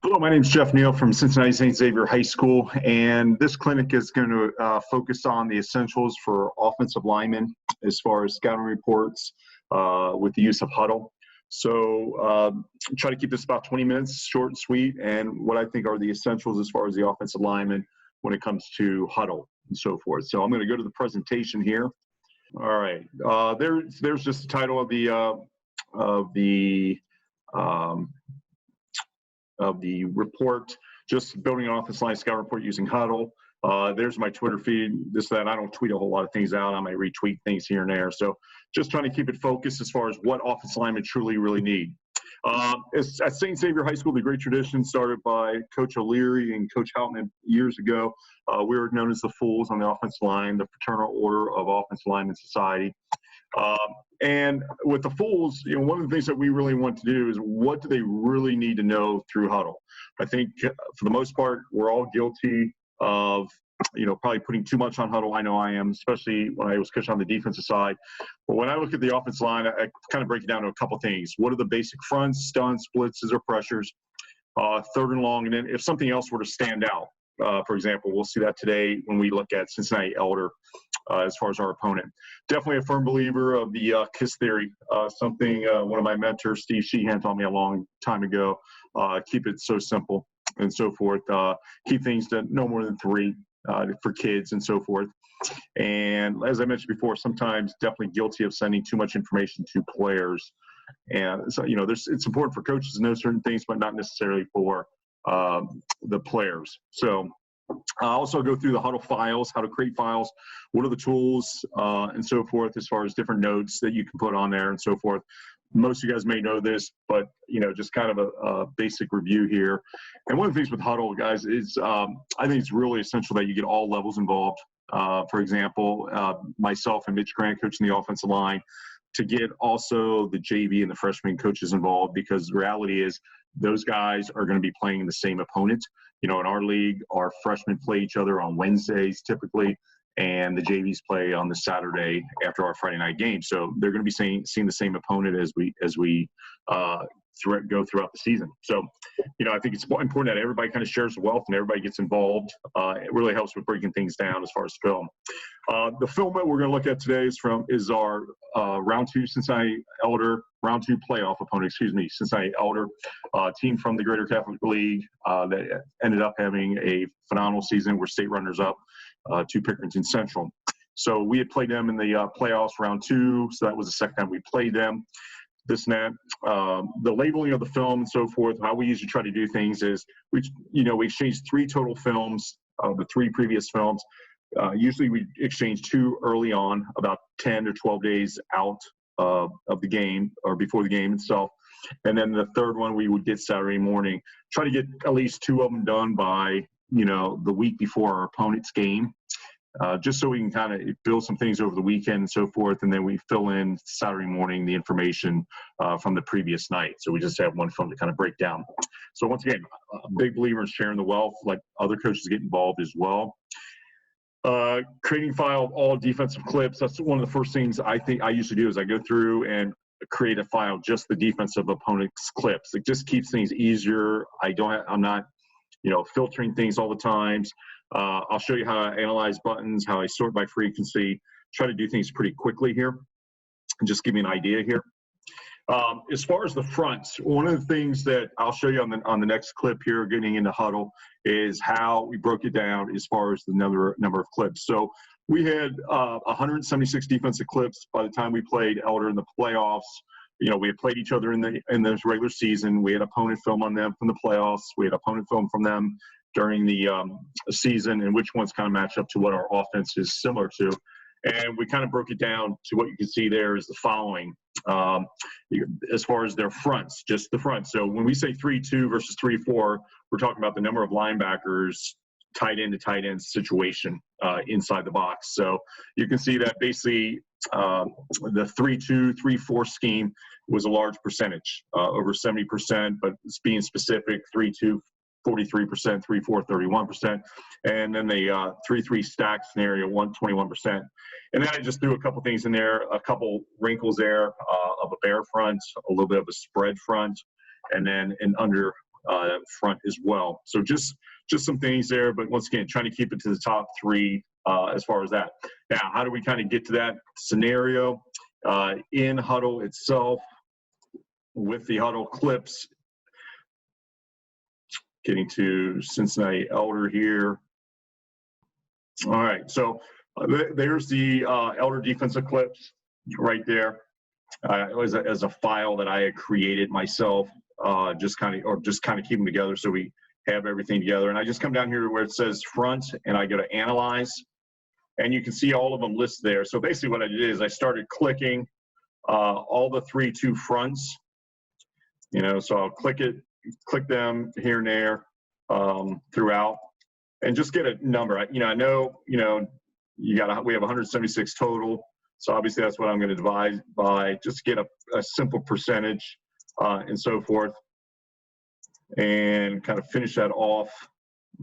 Hello, my name is Jeff Neal from Cincinnati St. Xavier High School, and this clinic is going to focus on the essentials for offensive linemen as far as scouting reports with the use of Hudl. So try to keep this about 20 minutes, short and sweet, and what I think are the essentials as far as the offensive lineman when it comes to Hudl and so forth. So I'm going to go to the presentation here. All right, there's just the title of the report, just building an offensive line scout report using Hudl. There's my Twitter feed, that. I don't tweet a whole lot of things out. I might retweet things here and there. So just trying to keep it focused as far as what offensive linemen truly really need. At St. Xavier High School, the great tradition started by Coach O'Leary and Coach Houghton years ago. We were known as the Fools on the offensive line, the Fraternal Order of Offensive Linemen Society. And with the Fools, one of the things that we really want to do is what do they really need to know through Hudl? I think for the most part, we're all guilty of, probably putting too much on Hudl. I know I am, especially when I was coaching on the defensive side. But when I look at the offensive line, I kind of break it down to a couple things. What are the basic fronts, stunts, blitzes, or pressures? Third and long, and then if something else were to stand out, for example, we'll see that today when we look at Cincinnati Elder as far as our opponent. Definitely a firm believer of the KISS theory, something one of my mentors, Steve Sheehan, taught me a long time ago. Keep it so simple and so forth. Keep things to no more than 3 for kids and so forth. And as I mentioned before, sometimes definitely guilty of sending too much information to players. And so, it's important for coaches to know certain things, but not necessarily for the players. So I also go through the Hudl files, how to create files, what are the tools and so forth as far as different notes that you can put on there and so forth. Most of you guys may know this, but just kind of a basic review here. And one of the things with Hudl, guys, is I think it's really essential that you get all levels involved. For example, myself and Mitch Grant coaching the offensive line, to get also the JV and the freshman coaches involved, because the reality is those guys are going to be playing the same opponent. In our league, our freshmen play each other on Wednesdays typically, and the JVs play on the Saturday after our Friday night game. So they're going to be seeing the same opponent as we go throughout the season. So, I think it's important that everybody kind of shares the wealth and everybody gets involved. It really helps with breaking things down as far as film. The film that we're going to look at today is our round 2 Cincinnati Elder, round 2 playoff opponent, Cincinnati Elder, team from the Greater Catholic League that ended up having a phenomenal season. We're state runners up to Pickerington Central. So we had played them in the playoffs round 2, so that was the second time we played them. This and that. The labeling of the film and so forth, how we usually try to do things is we exchange 3 total films of the 3 previous films. Usually we exchange 2 early on, about 10 or 12 days out of the game or before the game itself. And then the third one we would get Saturday morning. Try to get at least 2 of them done by, the week before our opponent's game. Just so we can kind of build some things over the weekend and so forth, and then we fill in Saturday morning the information from the previous night. So we just have one film to kind of break down. So once again, a big believer in sharing the wealth, like other coaches get involved as well. Creating file of all defensive clips. That's one of the first things I think I usually do is I go through and create a file, just the defensive opponent's clips. It just keeps things easier. I'm not, filtering things all the times. I'll show you how I analyze buttons, how I sort by frequency, try to do things pretty quickly here, and just give you an idea here. As far as the fronts, one of the things that I'll show you on the next clip here, getting into Hudl, is how we broke it down as far as the number of clips. So we had 176 defensive clips by the time we played Elder in the playoffs. We had played each other in the regular season. We had opponent film on them from the playoffs. We had opponent film from them during the season, and which ones kind of match up to what our offense is similar to. And we kind of broke it down to what you can see there is the following. As far as their fronts, just the front. So when we say 3-2 versus 3-4, we're talking about the number of linebackers tight end to tight end situation inside the box. So you can see that basically the 3-2, 3-4 scheme was a large percentage, over 70%, but it's being specific, 3-2, 43%, 3-4, 31%, and then the 3-3 stack scenario, 21%. And then I just threw a couple things in there, a couple wrinkles there of a bare front, a little bit of a spread front, and then an under front as well. So just some things there, but once again, trying to keep it to the top three as far as that. Now, how do we kind of get to that scenario? In Hudl itself, with the Hudl clips, getting to Cincinnati Elder here. All right, so there's the Elder defensive clips right there. It was as a file that I had created myself, just kind of keep them together so we have everything together. And I just come down here where it says front, and I go to analyze, and you can see all of them listed there. So basically what I did is I started clicking all the 3-2 fronts, you know, so I'll click them here and there throughout, and just get a number. I know, we have 176 total. So obviously that's what I'm going to divide by, just get a simple percentage and so forth, and kind of finish that off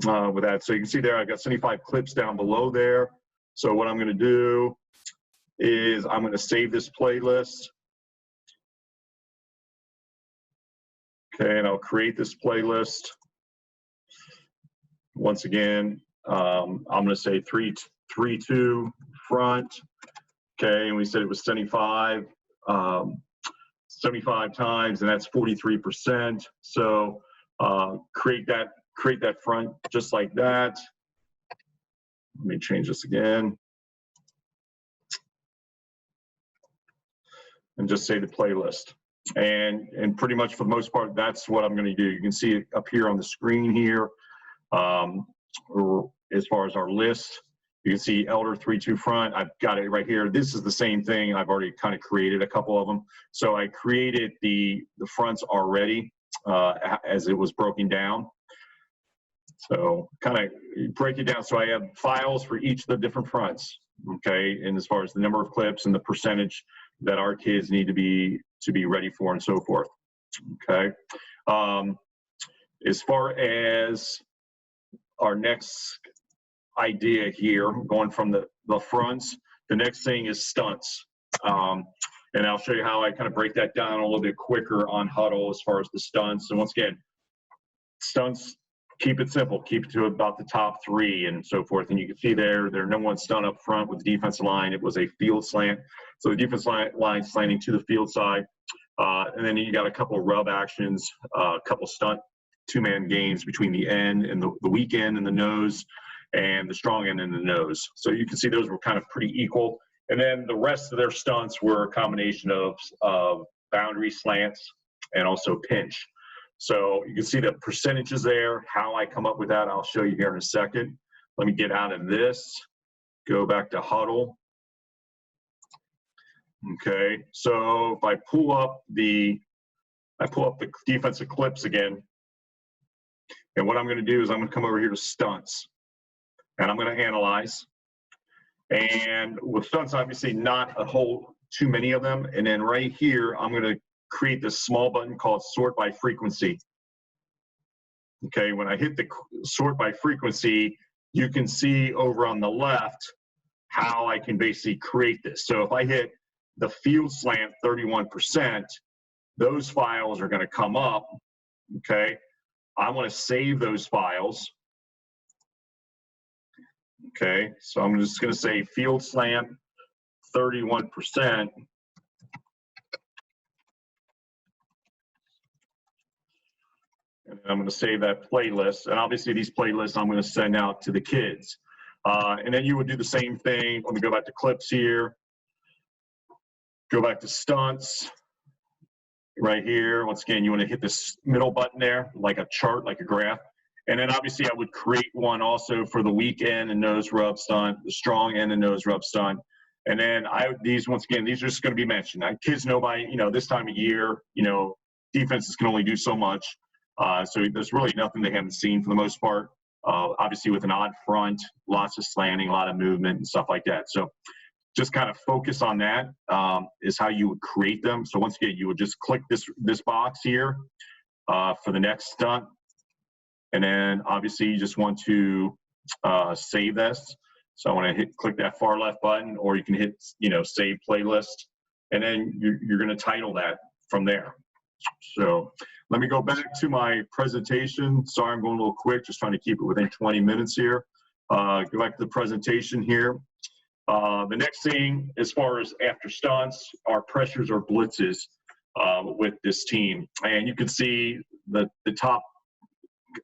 with that. So you can see there, I've got 75 clips down below there. So what I'm going to do is I'm going to save this playlist. Okay, and I'll create this playlist. Once again, I'm going to say 3-2 front. Okay, and we said it was 75 times, and that's 43%. So create that front just like that. Let me change this again. And just say the playlist. And pretty much for the most part, that's what I'm going to do. You can see it up here on the screen here. As far as our list, you can see Elder 3-2 front. I've got it right here. This is the same thing. I've already kind of created a couple of them. So I created the fronts already as it was broken down. So kind of break it down. So I have files for each of the different fronts. Okay, and as far as the number of clips and the percentage that our kids need to be ready for and so forth. Okay, as far as our next idea here, going from the fronts, the next thing is stunts. And I'll show you how I kind of break that down a little bit quicker on Hudl as far as the stunts. And once again, stunts, keep it simple, keep it to about the top three and so forth. And you can see their number one stunt up front with the defensive line. It was a field slant. So the defensive line slanting to the field side. And then you got a couple of rub actions, a couple stunt two-man games between the end and the weak end and the nose, and the strong end and the nose. So you can see those were kind of pretty equal. And then the rest of their stunts were a combination of boundary slants and also pinch. So you can see the percentages there. How I come up with that, I'll show you here in a second. Let me get out of this, go back to Hudl. Okay, so if I pull up the defensive clips again, and what I'm going to do is I'm going to come over here to stunts, and I'm going to analyze. And with stunts, obviously not a whole too many of them. And then right here, I'm going to create this small button called sort by frequency. Okay, when I hit the sort by frequency, you can see over on the left how I can basically create this. So if I hit the field slant 31%, those files are going to come up. Okay, I want to save those files. Okay, so I'm just going to say field slant 31%. And I'm going to save that playlist. And obviously these playlists I'm going to send out to the kids. And then you would do the same thing. Let me go back to clips here. Go back to stunts right here. Once again, you want to hit this middle button there, like a chart, like a graph. And then obviously I would create one also for the weak end and nose rub stunt, the strong end and nose rub stunt. And then once again, these are just going to be mentioned. Kids know by, this time of year, defenses can only do so much. So there's really nothing they haven't seen for the most part. Obviously with an odd front, lots of slanting, a lot of movement and stuff like that. So just kind of focus on that is how you would create them. So once again, you would just click this box here for the next stunt. And then obviously you just want to save this. So I want to click that far left button, or you can hit, save playlist. And then you're going to title that from there. So let me go back to my presentation. Sorry, I'm going a little quick, just trying to keep it within 20 minutes here. Go back to the presentation here. The next thing, as far as after stunts, are pressures or blitzes with this team. And you can see the top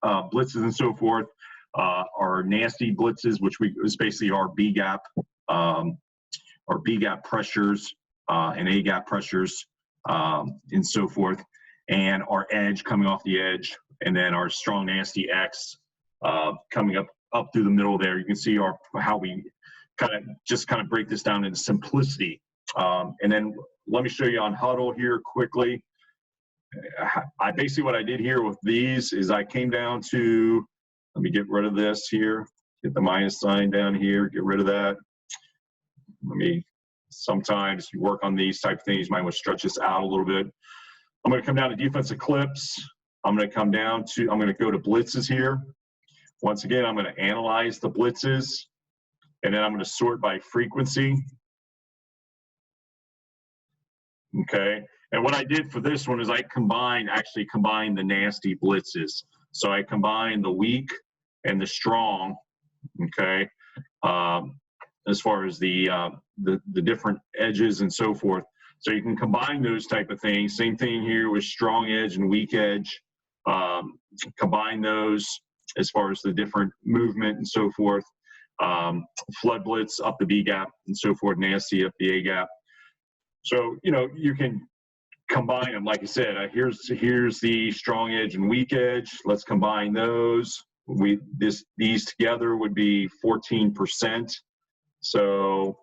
blitzes and so forth are nasty blitzes, which is basically our B gap pressures and A gap pressures and so forth, and our edge coming off the edge, and then our strong nasty X coming up through the middle there. You can see how we kind of break this down into simplicity. And then let me show you on Hudl here quickly. Basically what I did here with these is I came down to, let me get rid of this here, get the minus sign down here, get rid of that. Sometimes you work on these type of things, you might want to stretch this out a little bit. I'm going to come down to defensive clips. I'm going to go to blitzes here. Once again, I'm going to analyze the blitzes, and then I'm going to sort by frequency. Okay, and what I did for this one is I actually combined the nasty blitzes. So I combined the weak and the strong, okay, as far as the different edges and so forth. So you can combine those type of things. Same thing here with strong edge and weak edge. Combine those as far as the different movement and so forth. Flood blitz up the B gap and so forth, nasty up the A gap. So, you can combine them. Like I said, here's the strong edge and weak edge. Let's combine those. These together would be 14%. So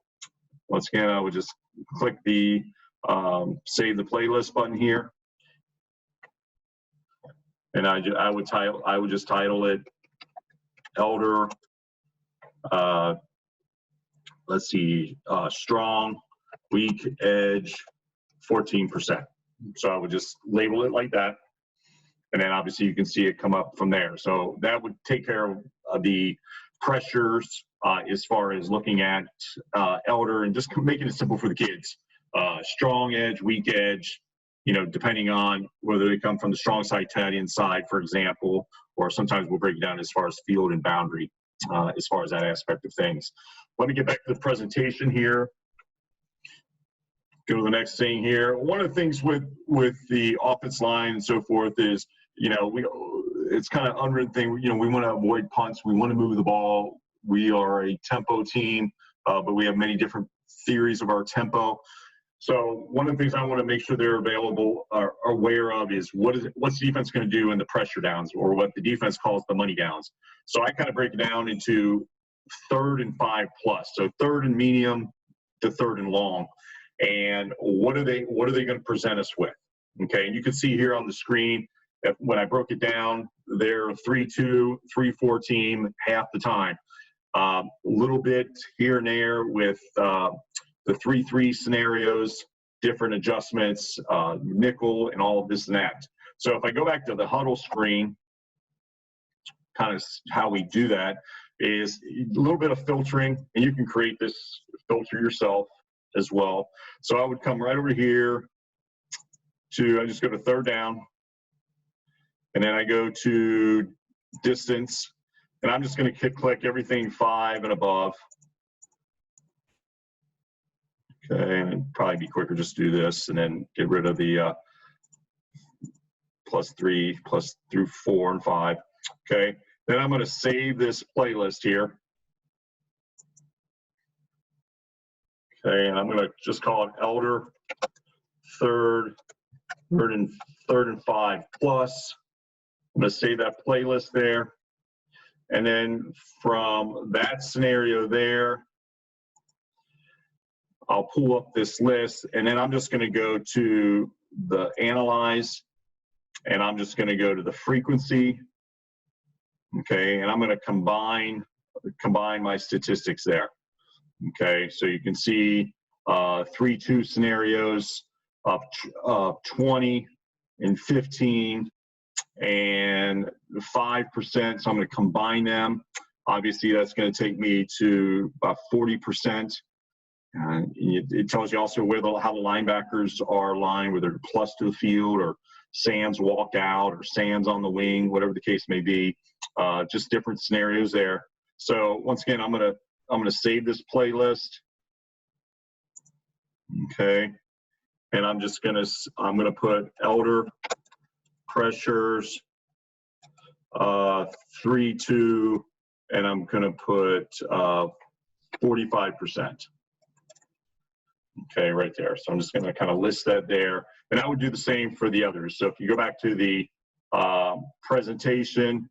once again, I would just click the save the playlist button here, and I would just title it Elder. Let's see, strong, weak edge, 14%. So I would just label it like that, and then obviously you can see it come up from there. So that would take care of the pressures as far as looking at Elder and just making it simple for the kids. Strong edge, weak edge, depending on whether they come from the strong side, tight end side, for example, or sometimes we'll break it down as far as field and boundary, as far as that aspect of things. Let me get back to the presentation here. Go to the next thing here. One of the things with the offense line and so forth is, it's kind of unwritten thing. We want to avoid punts. We want to move the ball. We are a tempo team, but we have many different theories of our tempo. So one of the things I want to make sure they're aware of is what's defense going to do in the pressure downs, or what the defense calls the money downs. So I kind of break it down into 3rd and 5+. So 3rd and medium to 3rd and long. And what are they going to present us with? Okay, and you can see here on the screen that when I broke it down, they're 3-2, 3-4 team half the time. A little bit here and there with the 3-3 scenarios, different adjustments, nickel, and all of this and that. So if I go back to the Hudl screen, kind of how we do that is a little bit of filtering, and you can create this filter yourself as well. So I would come right over here I just go to 3rd down, and then I go to distance, and I'm just going to click everything 5 and above. Okay, and it'd probably be quicker just to do this and then get rid of the +3 through 4 and 5. Okay, then I'm going to save this playlist here. Okay, and I'm going to just call it Elder 3rd and 5+. I'm going to save that playlist there. And then from that scenario there, I'll pull up this list, and then I'm just going to go to the analyze, and I'm just going to go to the frequency. Okay, and I'm going to combine my statistics there. Okay, so you can see 3-2 scenarios up 20 and 15 and 5%. So I'm going to combine them. Obviously, that's going to take me to about 40%. It tells you also how the linebackers are aligned, whether plus to the field or Sam's walk out or Sam's on the wing, whatever the case may be. Just different scenarios there. So once again, I'm gonna save this playlist. Okay, and I'm gonna put elder pressures 3-2, and I'm gonna put 45%. Okay, right there. So I'm just gonna kind of list that there, and I would do the same for the others. So if you go back to the presentation,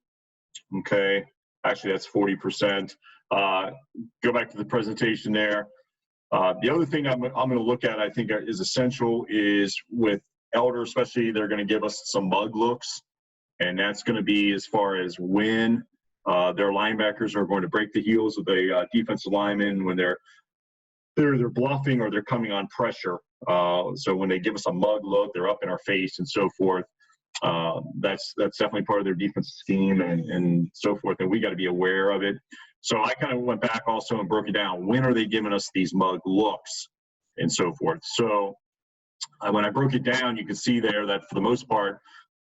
okay, actually that's 40%. Go back to the presentation there. The other thing I'm going to look at, I think is essential, is with elder, especially, they're going to give us some mug looks, and that's going to be as far as when their linebackers are going to break the heels of the defensive linemen when they're bluffing or they're coming on pressure. So when they give us a mug look, they're up in our face and so forth. That's definitely part of their defensive scheme and so forth, and we got to be aware of it. So I kind of went back also and broke it down. When are they giving us these mug looks and so forth? So when I broke it down, you can see there that for the most part,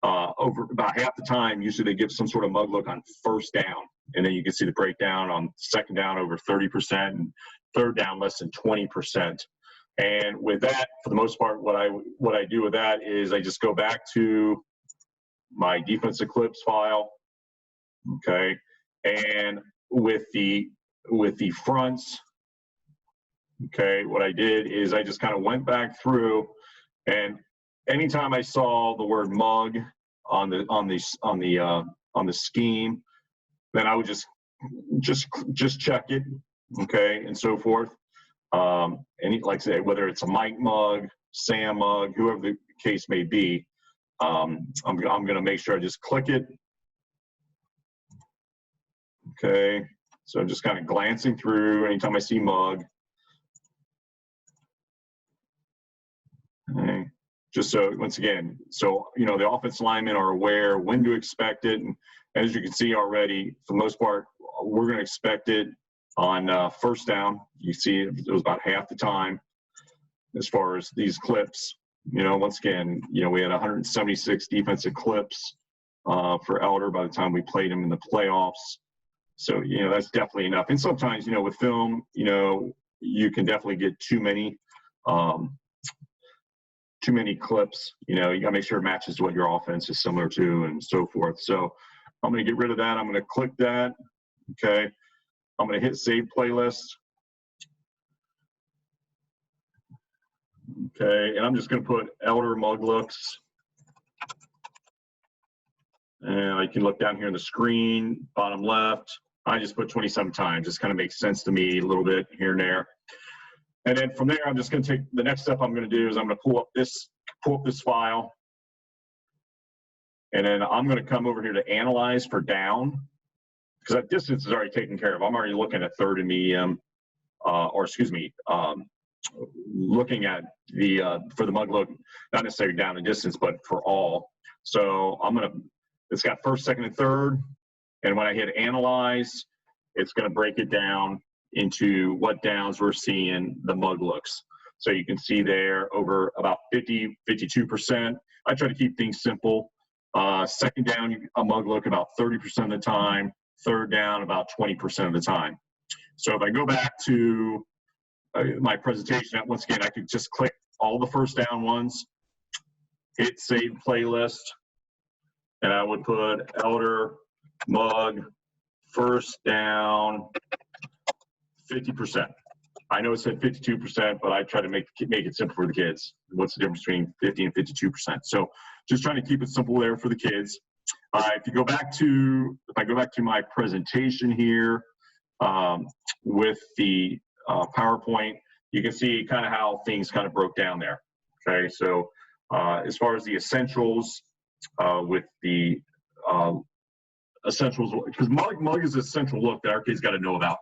over about half the time, usually they give some sort of mug look on first down, and then you can see the breakdown on second down over 30% and third down less than 20%. And with that, for the most part, what I do with that is I just go back to my defensive clips file, okay, and with the fronts, okay, what I did is I just kind of went back through, and anytime I saw the word mug on the scheme, then I would just check it, okay, and so forth. And like I say, whether it's a Mike mug, Sam mug, whoever the case may be, I'm going to make sure I just click it. Okay, so I'm just kind of glancing through anytime I see mug. Okay. Just so, once again, so, you know, the offensive linemen are aware when to expect it. And as you can see already, for the most part, we're going to expect it on first down. You see it was about half the time as far as these clips. You know, once again, you know, we had 176 defensive clips for Elder by the time we played him in the playoffs. So, you know, that's definitely enough. And sometimes, you know, with film, you know, you can definitely get too many clips. You know, you got to make sure it matches what your offense is similar to and so forth. So I'm going to get rid of that. I'm going to click that. Okay. I'm going to hit save playlist. Okay. And I'm just going to put Elder mug looks. And I can look down here on the screen, bottom left. I just put 27 times. Just kind of makes sense to me a little bit here and there. And then from there, I'm just going to take the next step I'm going to do is I'm going to pull up this file. And then I'm going to come over here to analyze for down, because that distance is already taken care of. I'm already looking at third and medium, looking at the for the mug look, not necessarily down the distance, but for all. So it's got first, second, and third. And when I hit analyze, it's going to break it down into what downs we're seeing the mug looks. So you can see there over about 52%. I try to keep things simple. Second down, a mug look about 30% of the time. Third down, about 20% of the time. So if I go back to my presentation, once again, I could just click all the first down ones, hit save playlist, and I would put Elder mug first down 50%. I know it said 52%, but I try to make it simple for the kids. What's the difference between 50 and 52%? So just trying to keep it simple there for the kids. If I go back to my presentation here with the PowerPoint, you can see kind of how things kind of broke down there. Okay, so as far as the essentials, with the essentials, because mug is an essential look that our kids got to know about.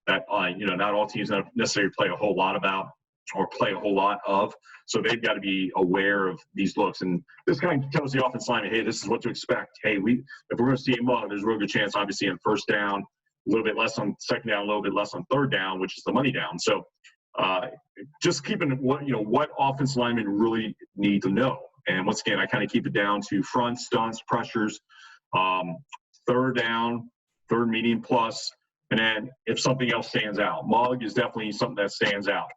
That you know, not all teams don't necessarily play a whole lot about or play a whole lot of, so they've got to be aware of these looks. And this kind of tells the offensive lineman, hey, this is what to expect. Hey, if we're going to see a mug, there's a real good chance, obviously, on first down, a little bit less on second down, a little bit less on third down, which is the money down. So just keeping what offensive linemen really need to know. And once again, I kind of keep it down to front, stunts, pressures, third down, third medium plus, and then if something else stands out. Mug is definitely something that stands out.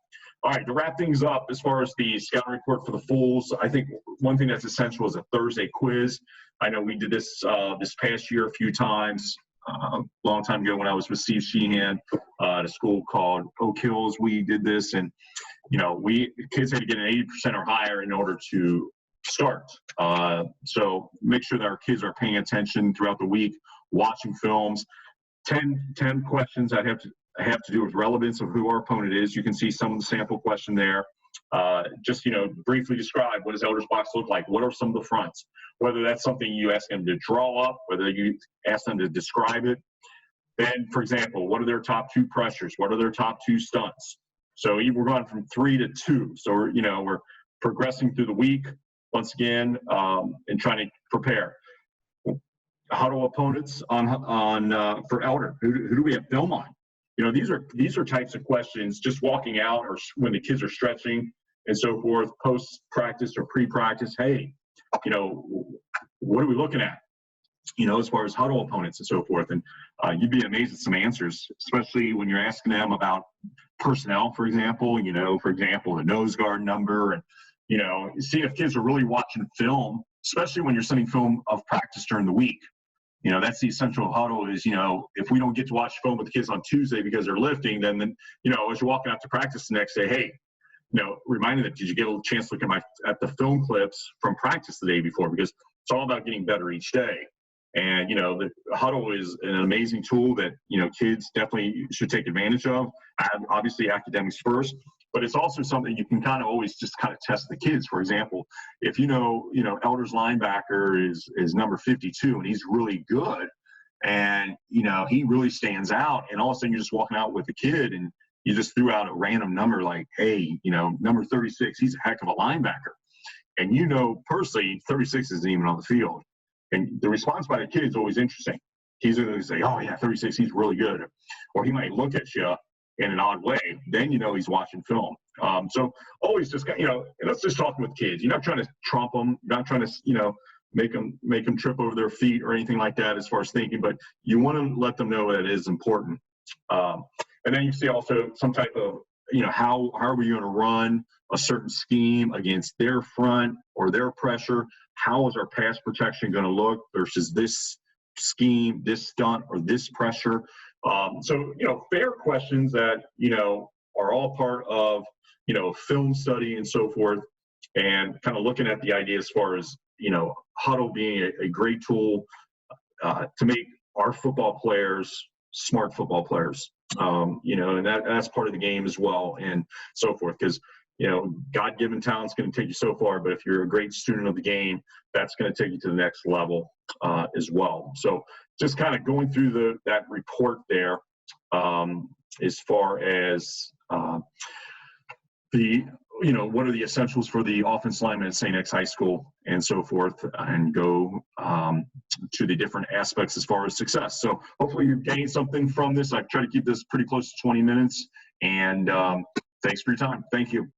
All right, to wrap things up, as far as the scouting report for the Fools, I think one thing that's essential is a Thursday quiz. I know we did this this past year a few times. A long time ago when I was with Steve Sheehan at a school called Oak Hills, we did this, and kids had to get an 80% or higher in order to start. So make sure that our kids are paying attention throughout the week, watching films. 10 questions that have to do with relevance of who our opponent is. You can see some of the sample question there. Just briefly describe, what does Elder's box look like? What are some of the fronts? Whether that's something you ask them to draw up, whether you ask them to describe it. Then, for example, what are their top 2 pressures? What are their top 2 stunts? So we're going from 3 to 2. So we're progressing through the week once again, and trying to prepare. Huddle opponents for Elder. Who do we have film on? These are types of questions just walking out, or when the kids are stretching and so forth, post practice or pre-practice. Hey, what are we looking at? As far as huddle opponents and so forth. And you'd be amazed at some answers, especially when you're asking them about personnel, for example, the nose guard number, and, seeing if kids are really watching film, especially when you're sending film of practice during the week. That's the essential huddle is, if we don't get to watch film with the kids on Tuesday because they're lifting, then as you're walking out to practice the next day, hey, reminding them, did you get a chance to look at the film clips from practice the day before? Because it's all about getting better each day. And, the huddle is an amazing tool that, kids definitely should take advantage of. Obviously, academics first, but it's also something you can kind of always just kind of test the kids. For example, if Elder's linebacker is number 52 and he's really good, and, he really stands out, and all of a sudden you're just walking out with a kid and you just threw out a random number like, hey, number 36, he's a heck of a linebacker. And personally, 36 isn't even on the field. And the response by the kid is always interesting. He's going to say, oh, yeah, 36, he's really good. Or he might look at you in an odd way. Then he's watching film. So always just, let's just talk with kids. You're not trying to trump them. You're not trying to, make them trip over their feet or anything like that as far as thinking. But you want to let them know that it is important. And then you see also some type of, how are we going to run a certain scheme against their front or their pressure? How is our pass protection going to look versus this scheme, this stunt, or this pressure? So, fair questions that, are all part of, film study and so forth, and kind of looking at the idea as far as, huddle being a great tool to make our football players smart football players, and that's part of the game as well and so forth. Because, God-given talent's going to take you so far, but if you're a great student of the game, that's going to take you to the next level as well. So just kind of going through that report there, as far as what are the essentials for the offense lineman at St. X High School and so forth, and go to the different aspects as far as success. So hopefully you're getting something from this. I try to keep this pretty close to 20 minutes, and thanks for your time. Thank you.